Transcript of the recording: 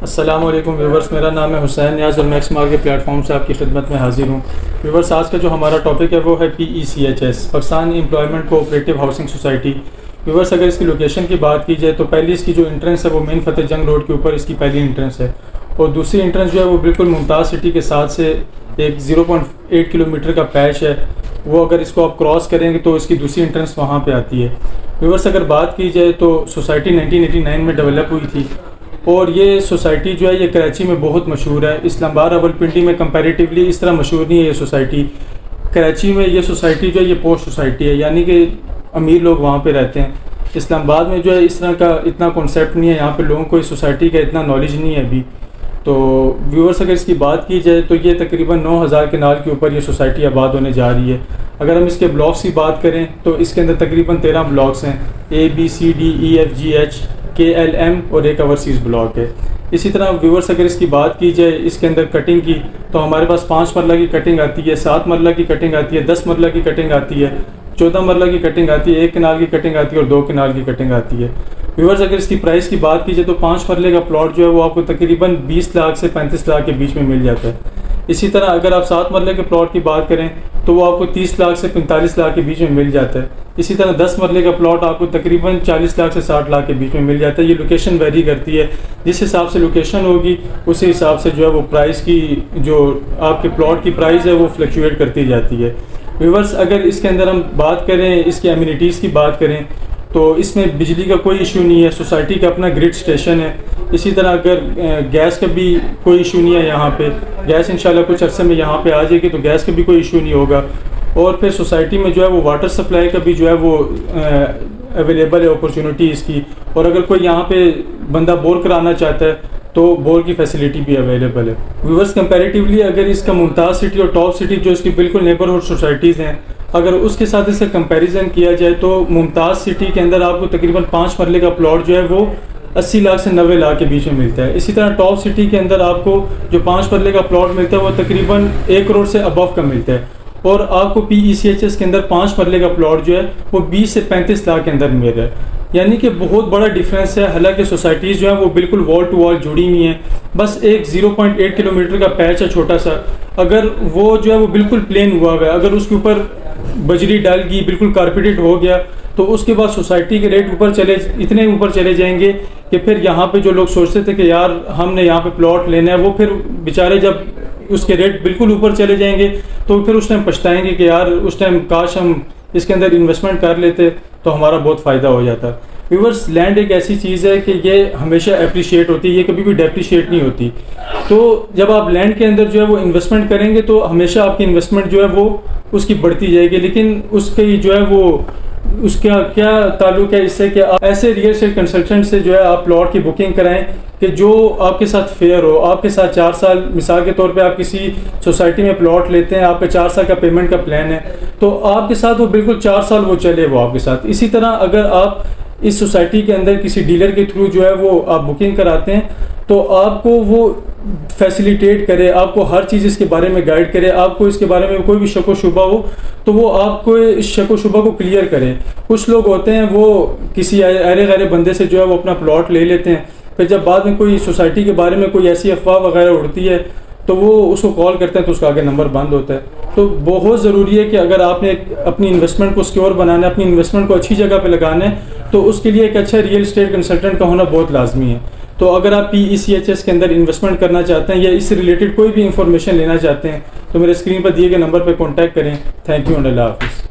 अस्सलामुअलैकुम व्यूवर्स, मेरा नाम है हुसैन न्याज़ और मैक्स मार्केट प्लेटफॉर्म से आपकी खिदमत में हाजिर हूँ। व्यूवर्स, आज का जो हमारा टॉपिक है वो है PECHS, Pakistan employment cooperative housing society. Viewers, अगर इसकी लोकेशन की बात की जाए तो पहली इसकी जो एंट्रेंस है वो मेन फतेह जंग रोड के ऊपर इसकी पहली एंट्रेंस है, और दूसरी एंट्रेंस जो है वो बिल्कुल मुमताज़ सिटी के साथ से एक 0.8 किलोमीटर का पैच है। वो अगर इसको आप क्रॉस करेंगे तो इसकी दूसरी एंट्रेंस वहाँ पे आती है। व्यूवर्स, अगर बात की जाए तो सोसाइटी 1989 में डेवलप हुई थी, और ये सोसाइटी जो है ये कराची में बहुत मशहूर है। इस्लामाबाद रावलपिंडी में कंपैरेटिवली इस तरह मशहूर नहीं है ये सोसाइटी। कराची में ये सोसाइटी जो है ये पोश सोसाइटी है, यानी कि अमीर लोग वहाँ पे रहते हैं। इस्लामाबाद में जो है इस तरह का इतना कॉन्सेप्ट नहीं है, यहाँ पे लोगों को इस सोसाइटी का इतना नॉलेज नहीं है अभी। तो व्यूअर्स, अगर इसकी बात की जाए तो ये तकरीबन 9000 कनाल के ऊपर ये सोसाइटी आबाद होने जा रही है। अगर हम इसके ब्लॉक्स की बात करें तो इसके अंदर तकरीबन 13 ब्लॉक्स हैं, ABCDEFGH KLM और एक ओवरसीज़ ब्लॉक है। इसी तरह व्यूअर्स, अगर इसकी बात की जाए इसके अंदर कटिंग की तो हमारे पास 5 मरला की कटिंग आती है, 7 मरला की कटिंग आती है, 10 मरला की कटिंग आती है, 14 मरला की कटिंग आती है, 1 कनाल की कटिंग आती है और 2 कनाल की कटिंग आती है। व्यूअर्स, अगर इसकी प्राइस की बात की जाए तो 5 मरले का प्लॉट जो है वो आपको तकरीबन 20 लाख से 35 लाख के बीच में मिल जाता है। इसी तरह अगर आप 7 मरले के प्लॉट की बात करें तो वो आपको 30 लाख से 45 लाख के बीच में मिल जाता है। इसी तरह 10 मरले का प्लॉट आपको तकरीबन 40 लाख से 60 लाख के बीच में मिल जाता है। ये लोकेशन वेरी करती है, जिस हिसाब से लोकेशन होगी उसी हिसाब से जो है वो प्राइस की, जो आपके प्लॉट की प्राइस है वो फ्लक्चुएट करती जाती है। व्यूअर्स, अगर इसके अंदर हम बात करें, इसकी एमिनिटीज़ की बात करें तो इसमें बिजली का कोई इशू नहीं है, सोसाइटी का अपना ग्रिड स्टेशन है। इसी तरह अगर गैस का भी कोई इशू नहीं है, यहाँ पे गैस इंशाल्लाह कुछ अरसे में यहाँ पे आ जाएगी तो गैस का भी कोई इशू नहीं होगा। और फिर सोसाइटी में जो है वो वाटर सप्लाई का भी जो है वो अवेलेबल है अपॉर्चुनिटी इसकी। और अगर कोई यहाँ पे बंदा बोर कराना चाहता है तो बोर की फैसिलिटी भी अवेलेबल है। व्यूअर्स, कंपैरेटिवली अगर इसका मुमताज़ सिटी और टॉप सिटी जो इसकी बिल्कुल नेबरहुड सोसाइटीज़ हैं, अगर उसके साथ इसका कंपैरिजन किया जाए तो मुमताज़ सिटी के अंदर आपको तकरीबन 5 मरले का प्लॉट जो है वो 80 लाख से 90 लाख के बीच में मिलता है। इसी तरह टॉप सिटी के अंदर आपको जो 5 मरले का प्लॉट मिलता है वो तकरीबन 1 करोड़ से अबव का मिलता है। और आपको PECHS के अंदर 5 मरले का प्लॉट जो है वो 20 से 35 लाख के अंदर मिल रहा है, यानी कि बहुत बड़ा डिफरेंस है। हालांकि सोसाइटीज़ जो है वो बिल्कुल वॉल टू वॉल जुड़ी हुई हैं, बस एक 0.8 किलोमीटर का पैच है छोटा सा। अगर वो जो है वो बिल्कुल प्लेन हुआ हुआ है, अगर उसके ऊपर बजरी डाल गई, बिल्कुल कारपेटेड हो गया, तो उसके बाद सोसाइटी के रेट इतने ऊपर चले जाएंगे कि फिर यहाँ पे जो लोग सोचते थे कि यार हमने यहाँ पे प्लॉट लेना है, वो फिर बेचारे जब उसके रेट बिल्कुल ऊपर चले जाएंगे तो फिर उस टाइम पछताएंगे कि यार उस टाइम काश हम इसके अंदर इन्वेस्टमेंट कर लेते तो हमारा बहुत फ़ायदा हो जाता। व्यूअर्स, लैंड एक ऐसी चीज़ है कि ये हमेशा अप्रिशिएट होती है, ये कभी भी डेप्रिशिएट नहीं होती। तो जब आप लैंड के अंदर जो है वो इन्वेस्टमेंट करेंगे तो हमेशा आपकी इन्वेस्टमेंट जो है वो उसकी बढ़ती जाएगी, लेकिन उसकी जो है वो उसका क्या ताल्लुक है इससे कि आप ऐसे रियल एस्टेट कंसल्टेंट से जो है आप प्लॉट की बुकिंग कराएं कि जो आपके साथ फेयर हो। आपके साथ 4 साल, मिसाल के तौर पे आप किसी सोसाइटी में प्लॉट लेते हैं, आपका 4 साल का पेमेंट का प्लान है, तो आपके साथ वो बिल्कुल 4 साल वो चले वो आपके साथ। इसी तरह अगर आप इस सोसाइटी के अंदर किसी डीलर के थ्रू जो है वो आप बुकिंग कराते हैं तो आपको वो फैसिलिटेट करे, आपको हर चीज़ इसके बारे में गाइड करे, आपको इसके बारे में कोई भी शक व शुबा हो तो वो आपको इस शक व शुबा को क्लियर करे। कुछ लोग होते हैं वो किसी अरे गैरे बंदे से जो है वो अपना प्लॉट ले लेते हैं, फिर जब बाद में कोई सोसाइटी के बारे में कोई ऐसी अफवाह वगैरह उड़ती है तो वो उसको कॉल करते हैं तो उसका आगे नंबर बंद होता है। तो बहुत ज़रूरी है कि अगर आपने अपनी इन्वेस्टमेंट को सिक्योर बनाना है, अपनी इन्वेस्टमेंट को अच्छी जगह पे लगाना है, तो उसके लिए एक अच्छा रियल एस्टेट कंसल्टेंट का होना बहुत लाजमी है। तो अगर आप PECHS के अंदर इन्वेस्टमेंट करना चाहते हैं या इससे रिलेटेड कोई भी इंफॉर्मेशन लेना चाहते हैं तो मेरे स्क्रीन पर दिए गए नंबर पर कॉन्टैक्ट करें। थैंक यू एंड अल्लाह हाफिज़।